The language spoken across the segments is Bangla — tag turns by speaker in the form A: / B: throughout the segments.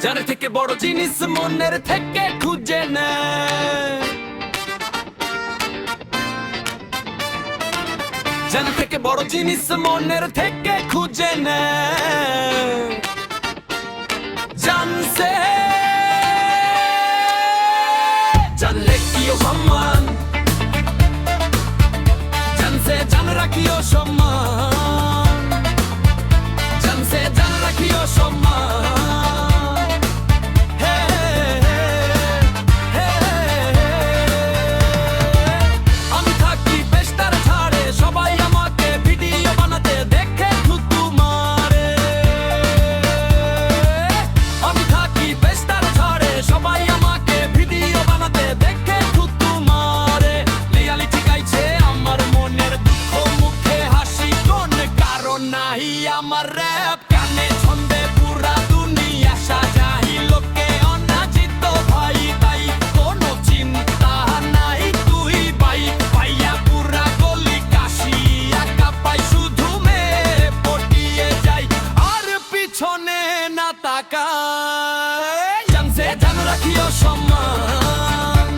A: যার থেকে বড় জিনিস মনের থেকে খুঁজে নেয়, যার থেকে বড় জিনিস মনের থেকে খুঁজে নেয়। জানছে জানলে কিও সম্মান, জানছে জান রাখিও সম্মান, জানছে জান রাখিও সম্মান। হে হে আমি থাকি পেস্টার ছাড়ে, সবাই আমাকে ভিডিও বানাতে দেখে থুতু মারে। আমি থাকি পেস্টার ছাড়ে, সবাই আমাকে ভিডিও বানাতে দেখে থুতু মারে। লিয়ালি ঠিকাইছে আমার মনের দুঃখ, মুখে হাসি কোন কারণ নাই। আমার র‍্যাপ কানে ছন্দে পুরা দুনিয়া সাজাই, লোকে অনাচিত ভাই তাই কোনো চিন্তা নাই। তুই ভাই ভাইয়া পুরা গলি কাশি, একা পাই শুধু মেরে পটিয়ে যাই আর পিছনে না তাকাই। জানছে জান রাখিও সম্মান,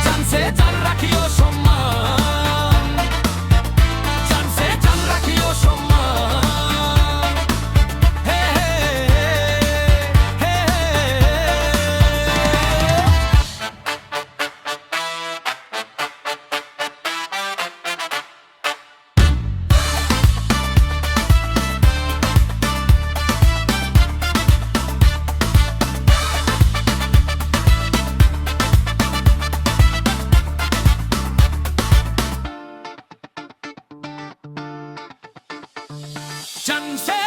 A: জানছে জান রাখিও সম্মান, জানছে জান রাখিও সম্মান। হে হে জানছে